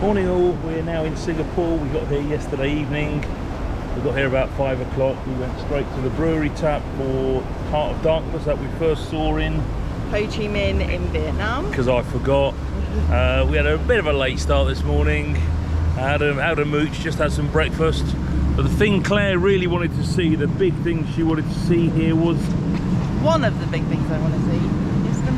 Morning all, we're now in Singapore. We got here yesterday evening. We got here about 5 o'clock. We went straight to the brewery tap for Heart of Darkness that we first saw in Ho Chi Minh in Vietnam. Because I forgot. We had a bit of a late start this morning. Had a mooch, just had some breakfast. But the thing Claire really wanted to see, the big thing she wanted to see here was... One of the big things I want to see is the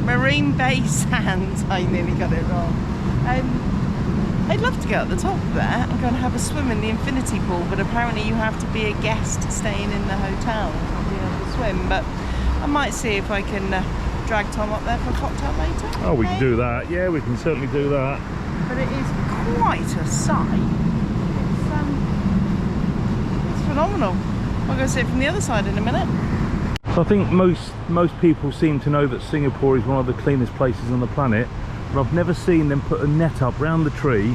Marine Bay Sands. I nearly got it wrong. I'd love to go at the top there and go and have a swim in the infinity pool, but apparently you have to be a guest staying in the hotel to be able to swim. But I might see if I can drag Tom up there for a cocktail later. Oh, we can do that. Yeah, we can certainly do that. But it is quite a sight. It's phenomenal. I'll go see it from the other side in a minute. So I think most people seem to know that Singapore is one of the cleanest places on the planet, but I've never seen them put a net up round the tree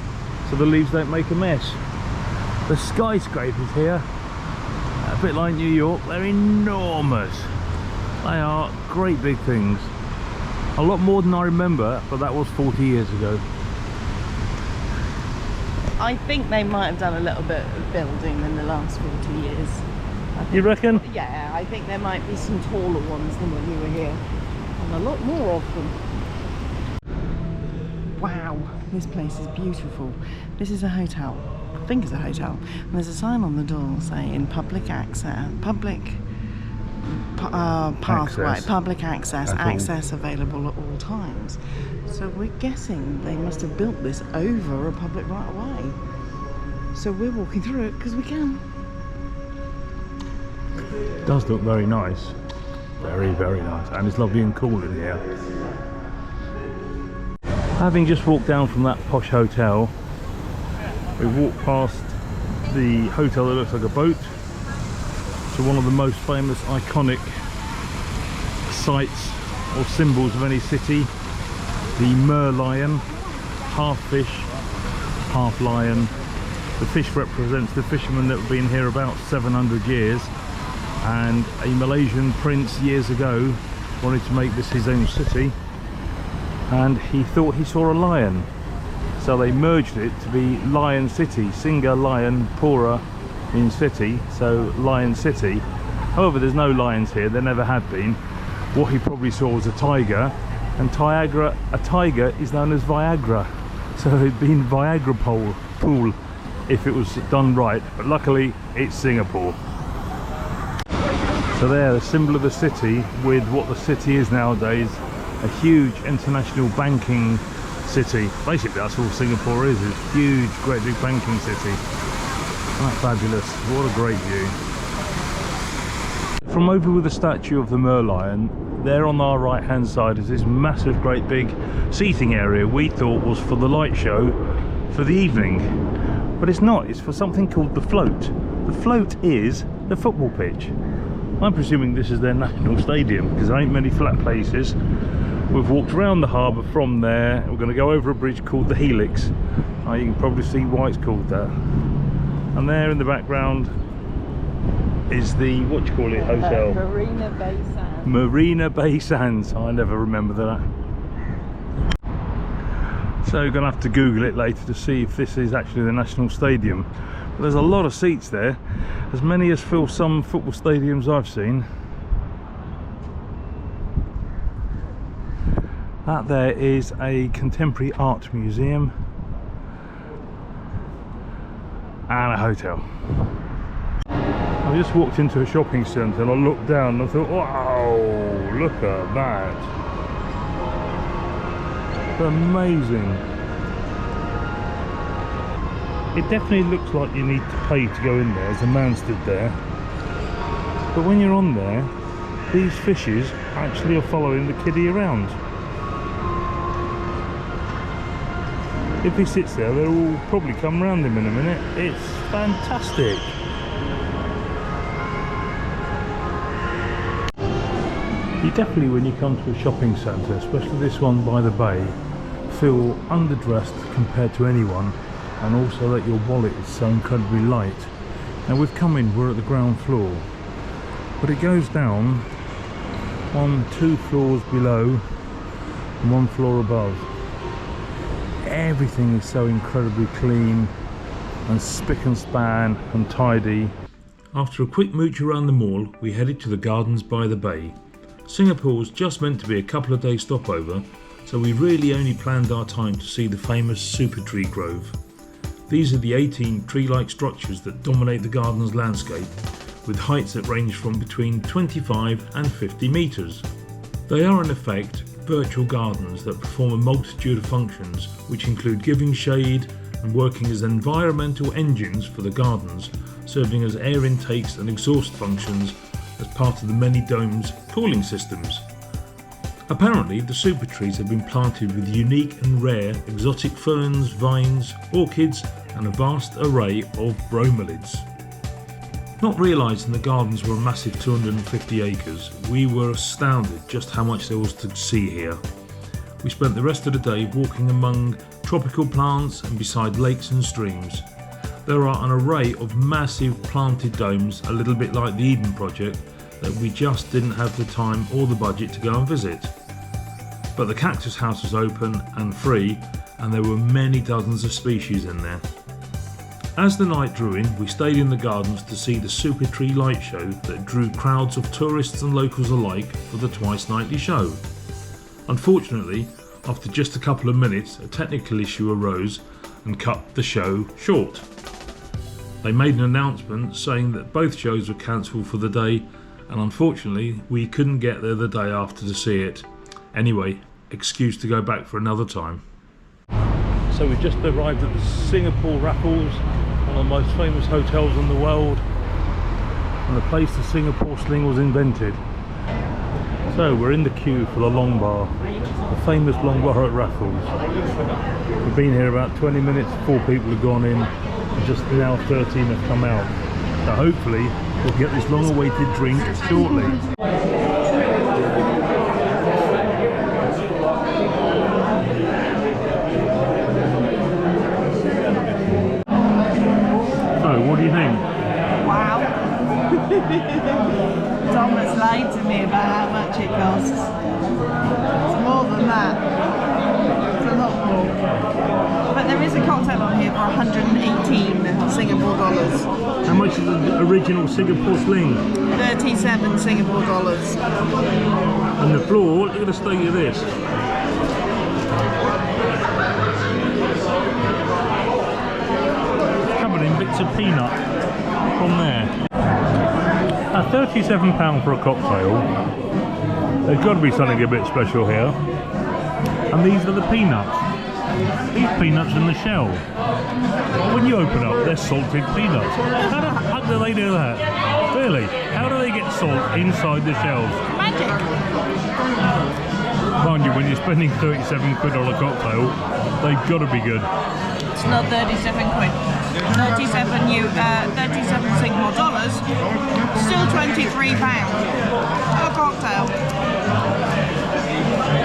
so the leaves don't make a mess. The skyscrapers here, a bit like New York, they're enormous. They are great big things. A lot more than I remember, but that was 40 years ago. I think they might have done a little bit of building in the last 40 years. You reckon? Yeah, I think there might be some taller ones than when you were here. And a lot more of them. Wow, this place is beautiful. This is a hotel. I think it's a hotel. And there's a sign on the door saying public access, public access available at all times. So we're guessing they must have built this over a public right of way. So we're walking through it because we can. It does look very nice. Very, very nice. And it's lovely and cool in here. Having just walked down from that posh hotel, we walked past the hotel that looks like a boat to one of the most famous iconic sites or symbols of any city, the merlion, half fish, half lion. The fish represents the fishermen that have been here about 700 years, and a Malaysian prince years ago wanted to make this his own city, and he thought he saw a lion, so they merged it to be Lion City. Singa lion, pura means city, so Lion City. However, there's no lions here, there never had been. What he probably saw was a tiger, and a tiger is known as Viagra, so it'd been Viagra pool if it was done right, but luckily it's Singapore. So there, the symbol of the city with what the city is nowadays, a huge international banking city. Basically that's all Singapore is huge, great big banking city. That's fabulous, what a great view. From over with the statue of the merlion, there on our right hand side is this massive great big seating area we thought was for the light show for the evening. But it's not, it's for something called the float. The float is the football pitch. I'm presuming this is their national stadium because there ain't many flat places. We've walked around the harbour from there. We're going to go over a bridge called the Helix. You can probably see why it's called that. And there in the background is the, what do you call it, hotel? Marina Bay Sands. Marina Bay Sands. I never remember that. So we're going to have to Google it later to see if this is actually the national stadium. But there's a lot of seats there, as many as fill some football stadiums I've seen. That there is a contemporary art museum and a hotel. I just walked into a shopping centre and I looked down and I thought, wow, look at that. Amazing. It definitely looks like you need to pay to go in there, as a man stood there. But when you're on there, these fishes actually are following the kiddie around. If he sits there, they'll all probably come round him in a minute. It's fantastic. You definitely, when you come to a shopping centre, especially this one by the bay, feel underdressed compared to anyone, and also that your wallet is so incredibly light. Now we've come in, we're at the ground floor, but it goes down on 2 floors below and 1 floor above. Everything is so incredibly clean and spick and span and tidy. After a quick mooch around the mall, we headed to the gardens by the bay. Singapore's just meant to be a couple of days stopover, so we really only planned our time to see the famous super tree grove. These are the 18 tree-like structures that dominate the garden's landscape, with heights that range from between 25 and 50 metres. They are in effect virtual gardens that perform a multitude of functions, which include giving shade and working as environmental engines for the gardens, serving as air intakes and exhaust functions as part of the many domes' cooling systems. Apparently, the super trees have been planted with unique and rare exotic ferns, vines, orchids and a vast array of bromeliads. Not realising the gardens were a massive 250 acres, we were astounded just how much there was to see here. We spent the rest of the day walking among tropical plants and beside lakes and streams. There are an array of massive planted domes, a little bit like the Eden Project, that we just didn't have the time or the budget to go and visit. But the cactus house was open and free, and there were many dozens of species in there. As the night drew in, we stayed in the gardens to see the Super Tree Light Show that drew crowds of tourists and locals alike for the twice nightly show. Unfortunately, after just a couple of minutes, a technical issue arose and cut the show short. They made an announcement saying that both shows were cancelled for the day, and unfortunately we couldn't get there the day after to see it. Anyway, excuse to go back for another time. So we've just arrived at the Singapore Raffles, one of the most famous hotels in the world, and the place the Singapore sling was invented. So we're in the queue for the long bar, the famous long bar at Raffles. We've been here about 20 minutes, 4 people have gone in, and just now 13 have come out. So hopefully we'll get this long awaited drink shortly. What do you think? Wow. Thomas lied to me about how much it costs. It's more than that. It's a lot more. But there is a cocktail on here for 118 Singapore dollars. How much is the original Singapore sling? 37 Singapore dollars. And the floor, look at the state of this. Bits of peanut from there. At £37 for a cocktail, there's got to be something a bit special here. And these are the peanuts. These peanuts in the shell. When you open up, they're salted peanuts. How do they do that? Really? How do they get salt inside the shells? Magic. Mind you, when you're spending 37 quid on a cocktail, they've got to be good. It's not 37 quid. 37 Singapore dollars, still £23 a cocktail.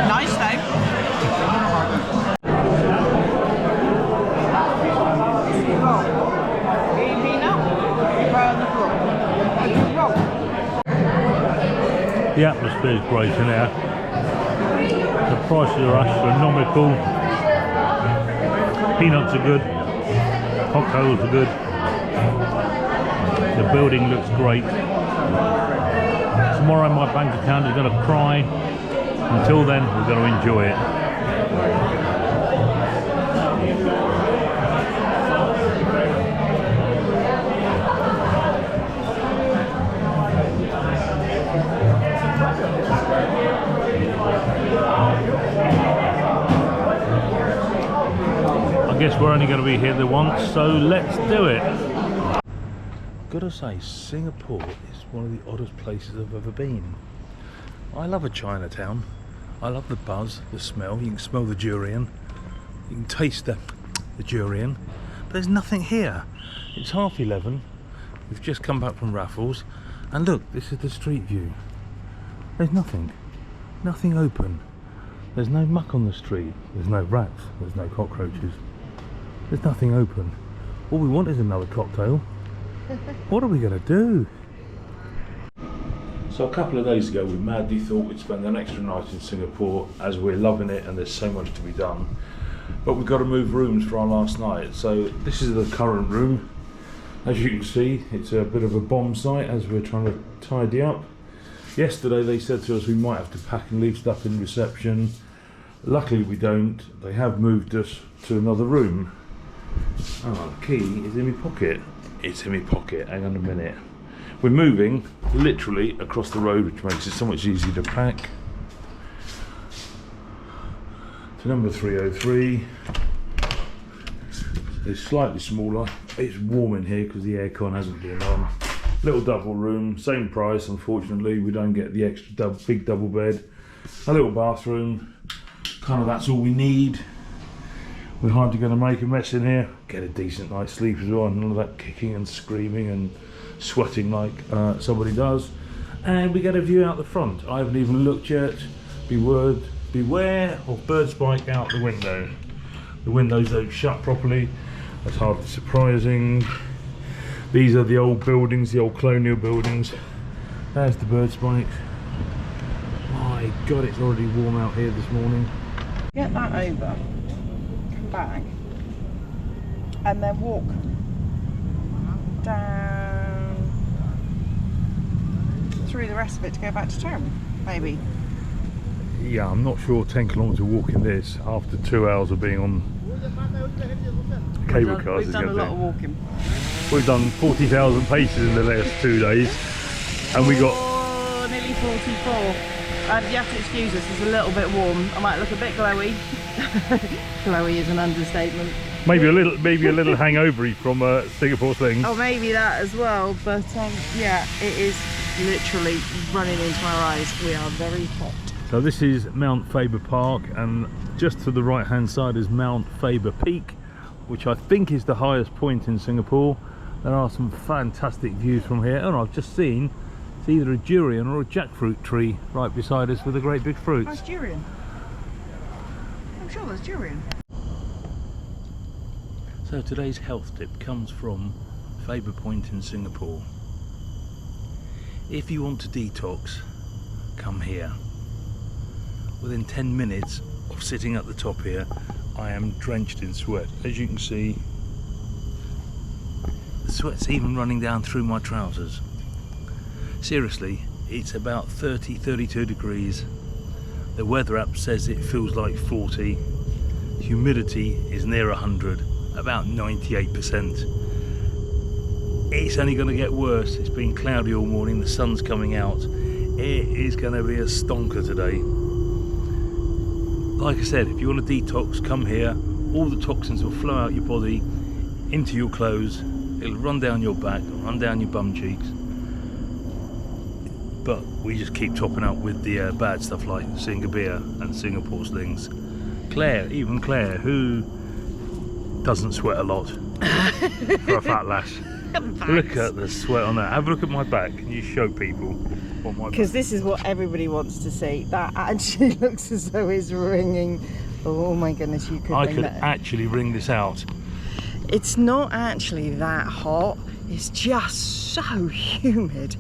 Nice though. The atmosphere is great in here. The prices are astronomical. Peanuts are good. Cocktails are good. The building looks great. Tomorrow my bank account is going to cry. Until then, we're going to enjoy it. I guess we're only going to be here the once, so let's do it. Gotta say, Singapore is one of the oddest places I've ever been. I love a Chinatown. I love the buzz, the smell. You can smell the durian. You can taste the durian. But there's nothing here. It's 11:30. We've just come back from Raffles. And look, this is the street view. There's nothing. Nothing open. There's no muck on the street. There's no rats. There's no cockroaches. There's nothing open. All we want is another cocktail. What are we going to do? So a couple of days ago we madly thought we'd spend an extra night in Singapore, as we're loving it and there's so much to be done. but we've got to move rooms for our last night. So this is the current room. As you can see, it's a bit of a bomb site as we're trying to tidy up. Yesterday they said to us we might have to pack and leave stuff in reception. Luckily we don't. They have moved us to another room. Oh, the key is in my pocket. It's in my pocket, hang on a minute. We're moving literally across the road, which makes it so much easier to pack. To number 303. It's slightly smaller. It's warm in here because the aircon hasn't been on. Little double room, same price. Unfortunately, we don't get the extra big double bed. A little bathroom. Kind of that's all we need. We're hardly going to make a mess in here. Get a decent night's sleep as well. None of that kicking and screaming and sweating like somebody does. And we get a view out the front. I haven't even looked yet. Beware of bird spike out the window. The windows don't shut properly. That's hardly surprising. These are the old buildings, the old colonial buildings. There's the bird spike. My God, it's already warm out here this morning. Get that over, come back, and then walk down through the rest of it to go back to town, maybe. Yeah, I'm not sure 10 kilometres of walking this after 2 hours of being on cable cars. We've done a lot of walking. We've done 40,000 paces in the last 2 days, and we got nearly 44. You have to excuse us, it's a little bit warm. I might look a bit glowy. Glowy is an understatement. maybe a little hangover-y from Singapore things. Oh, maybe that as well. But yeah, it is literally running into our eyes. We are very hot. So this is Mount Faber Park, and just to the right hand side is Mount Faber Peak, which I think is the highest point in Singapore. There are some fantastic views from here, and I've just seen it's either a durian or a jackfruit tree right beside us with a great big fruit. That's durian. I'm sure there's durian. So today's health tip comes from Faber Point in Singapore. If you want to detox, come here. Within 10 minutes of sitting at the top here, I am drenched in sweat. As you can see, the sweat's even running down through my trousers. Seriously, it's about 30-32 degrees. The weather app says it feels like 40. Humidity is near 100, about 98%. It's only going to get worse. It's been cloudy all morning, the sun's coming out. It is going to be a stonker today. Like I said, if you want to detox, come here. All the toxins will flow out your body, into your clothes. It'll run down your back, run down your bum cheeks. But we just keep topping up with the bad stuff like Singapore and Singapore slings. Claire, even Claire, who doesn't sweat a lot for a fat lass. Look at the sweat on that. Have a look at my back. Can you show people what my back? Because this is what everybody wants to see. That actually looks as though it's ringing. Oh my goodness, you could. I could actually wring this out. It's not actually that hot. It's just so humid.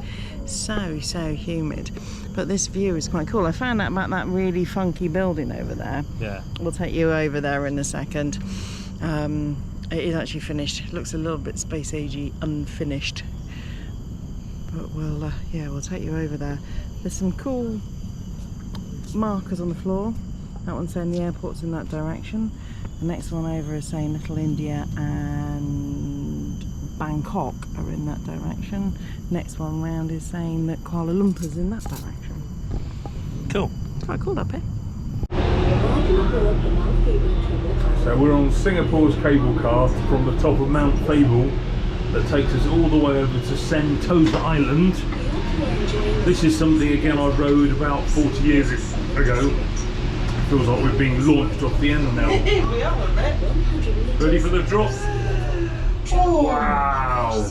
So humid. But this view is quite cool. I found out about that really funky building over there. Yeah. We'll take you over there in a second. It is actually finished. It looks a little bit space agey, unfinished. But we'll take you over there. There's some cool markers on the floor. That one's saying the airport's in that direction. The next one over is saying Little India and Bangkok are in that direction. Next one round is saying that Kuala Lumpur's in that direction. Cool. Quite cool up here. So we're on Singapore's cable car from the top of Mount Faber that takes us all the way over to Sentosa Island. This is something again I rode about 40 years ago. Feels like we're being launched off the end now. We are a bit. Ready for the drop? Wow!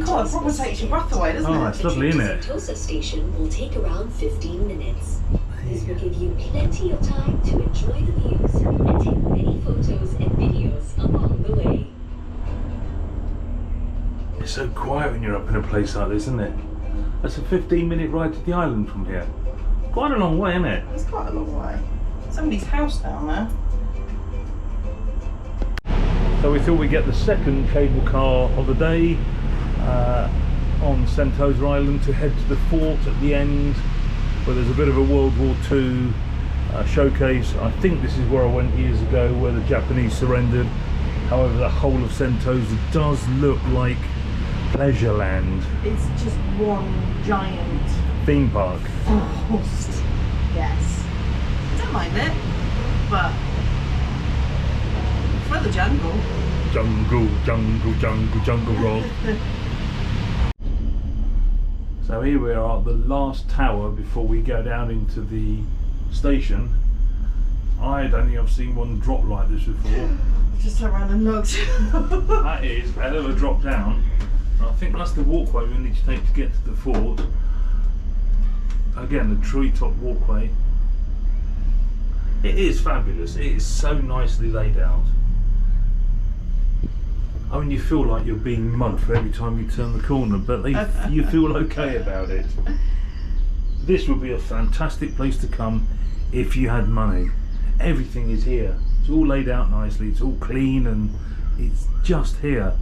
God, it probably takes your breath away, doesn't it? Oh, it's lovely, isn't it? Sentosa station will take around 15 minutes. This will give you plenty of time to enjoy the views and take many photos and videos along the way. It's so quiet when you're up in a place like this, isn't it? That's a 15-minute ride to the island from here. Quite a long way, isn't it? It's quite a long way. Somebody's house down there. So we thought we'd get the second cable car of the day on Sentosa Island to head to the fort at the end, where there's a bit of a World War II showcase. I think this is where I went years ago, where the Japanese surrendered. However, the whole of Sentosa does look like Pleasureland. It's just one giant Theme park. forest. Yes. I don't mind it, but for the jungle. Jungle, jungle, jungle, jungle roll. So here we are at the last tower before we go down into the station. I don't think I've seen one drop like this before. Just turned around and looked. That is a hell of a drop down. I think that's the walkway we need to take to get to the fort. Again, the treetop walkway. It is fabulous. It is so nicely laid out. I mean, you feel like you're being mugged every time you turn the corner, but you feel okay about it. This would be a fantastic place to come if you had money. Everything is here. It's all laid out nicely. It's all clean and it's just here.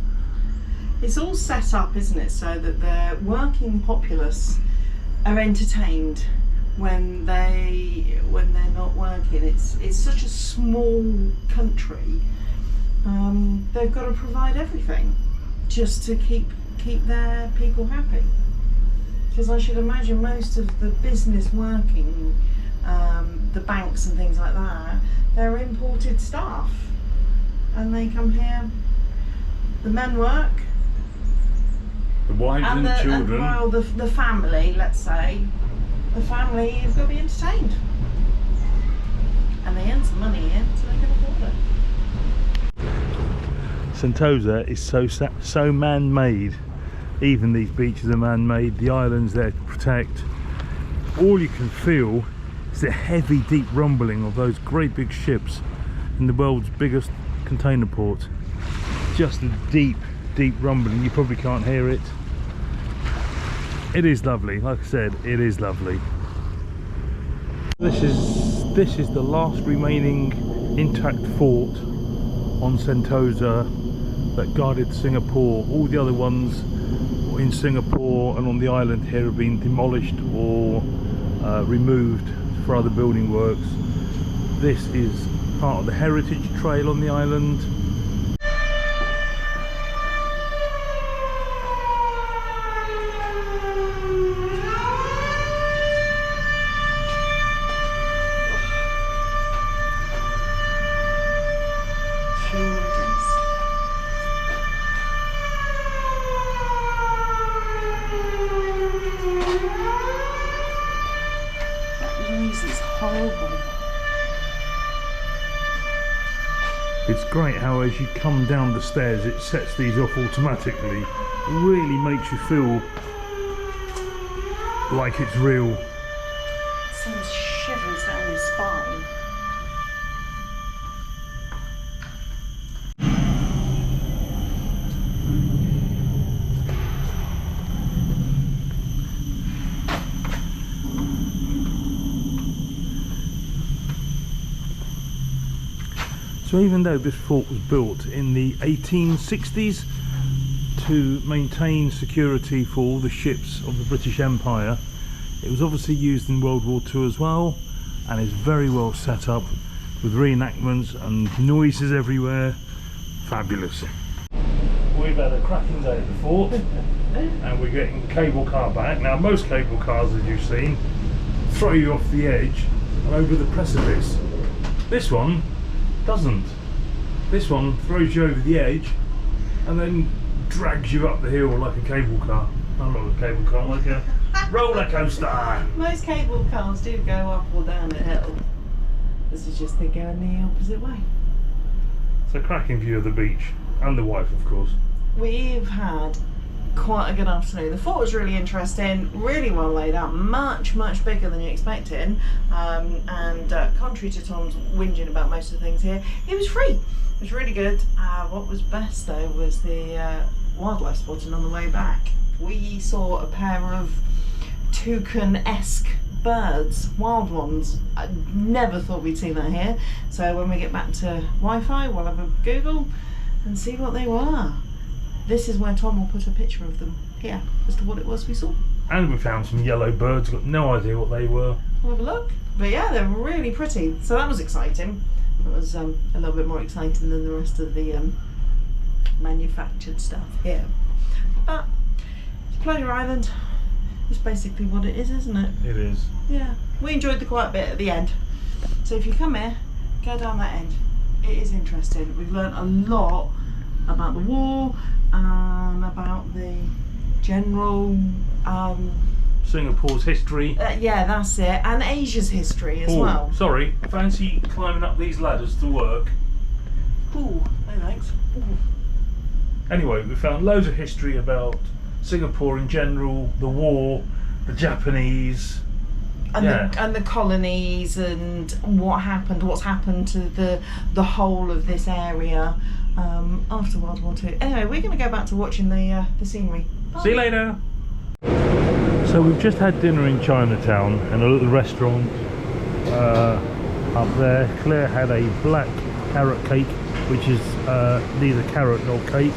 It's all set up, isn't it, so that the working populace are entertained when they're not working. It's such a small country. They've got to provide everything just to keep their people happy. Because I should imagine most of the business working, the banks and things like that, they're imported staff, and they come here. The men work. The wives and the children. Well, the family, let's say, the family have got to be entertained, and they earn some money here, so they can afford it. Sentosa is so man-made. Even these beaches are man-made. The island's there to protect. All you can feel is the heavy, deep rumbling of those great big ships in the world's biggest container port. Just a deep, deep rumbling. You probably can't hear it. It is lovely. Like I said, it is lovely. This is the last remaining intact fort on Sentosa that guarded Singapore. All the other ones in Singapore and on the island here have been demolished or removed for other building works. This is part of the heritage trail on the island. It's great how as you come down the stairs it sets these off automatically. It really makes you feel like it's real. It sends shivers down your spine. So even though this fort was built in the 1860s to maintain security for all the ships of the British Empire, it was obviously used in World War II as well, and is very well set up with reenactments and noises everywhere. Fabulous. We've had a cracking day at the fort and we're getting the cable car back. Now most cable cars, as you've seen, throw you off the edge and over the precipice. This one doesn't. This one throws you over the edge and then drags you up the hill like a cable car. Oh, not a cable car, like a roller coaster. Most cable cars do go up or down a hill. This is just they go in the opposite way. It's a cracking view of the beach and the wife, of course. We've had quite a good afternoon. The fort was really interesting, really well laid out, much bigger than you expected, and contrary to Tom's whinging about most of the things here, it was free. It was really good. What was best though was the wildlife spotting on the way back. We saw a pair of toucan-esque birds, wild ones. I never thought we'd see that here, so when we get back to Wi-Fi we'll have a Google and see what they were. This is where Tom will put a picture of them here as to what it was we saw. And we found some yellow birds, got no idea what they were. We'll have a look. But yeah, they're really pretty. So that was exciting. It was a little bit more exciting than the rest of the manufactured stuff here. But it's Pleasure Island. It's basically what it is, isn't it? It is. Yeah. We enjoyed the quiet bit at the end. So if you come here, go down that end. It is interesting. We've learnt a lot about the war and about the general Singapore's history. yeah, that's it, and Asia's history as well. Sorry, fancy climbing up these ladders to work. Ooh, no thanks. Ooh. Anyway, we found loads of history about Singapore in general, the war, the Japanese, and the colonies, and what's happened to the whole of this area after World War II. Anyway, we're going to go back to watching the scenery. Bye. See you later. So we've just had dinner in Chinatown in a little restaurant up there. Claire had a black carrot cake, which is neither carrot nor cake.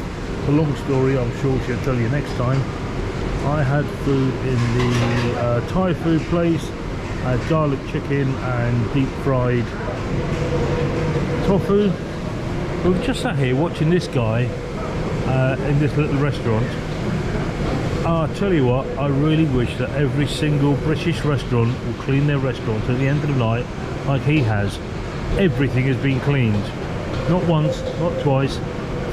A long story, I'm sure she'll tell you next time. I had food in the Thai food place. I had garlic chicken and deep fried tofu. We've just sat here watching this guy in this little restaurant. I'll tell you what, I really wish that every single British restaurant will clean their restaurant at the end of the night like he has. Everything has been cleaned. Not once, not twice,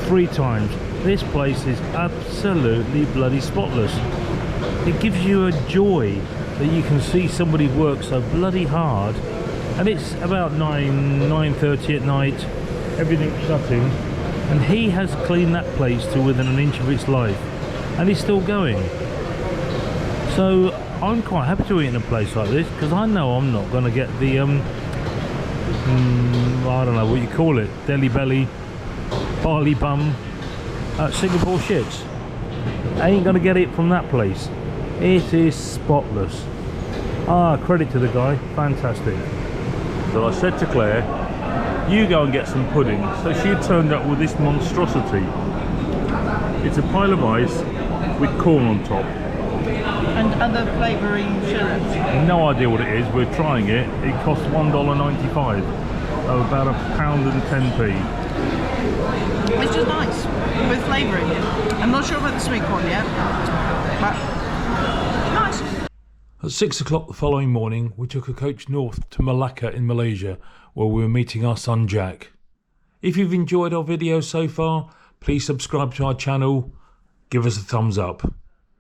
3 times. This place is absolutely bloody spotless. It gives you a joy that you can see somebody work so bloody hard. And it's about 9:30 at night, everything's shutting, and he has cleaned that place to within an inch of its life. And he's still going. So I'm quite happy to eat in a place like this, because I know I'm not going to get the I don't know what you call it, deli belly, barley bum, Singapore shits. I ain't going to get it from that place. It is spotless. Credit to the guy, fantastic. So I said to Claire, you go and get some pudding. So she had turned up with this monstrosity. It's a pile of ice with corn on top. And other flavouring syrups. No idea what it is, we're trying it. It costs $1.95, so about £1.10. Which is nice, with flavouring it. I'm not sure about the sweet corn yet, but nice. At 6 o'clock the following morning, we took a coach north to Malacca in Malaysia, where we were meeting our son Jack. If you've enjoyed our video so far, please subscribe to our channel, give us a thumbs up.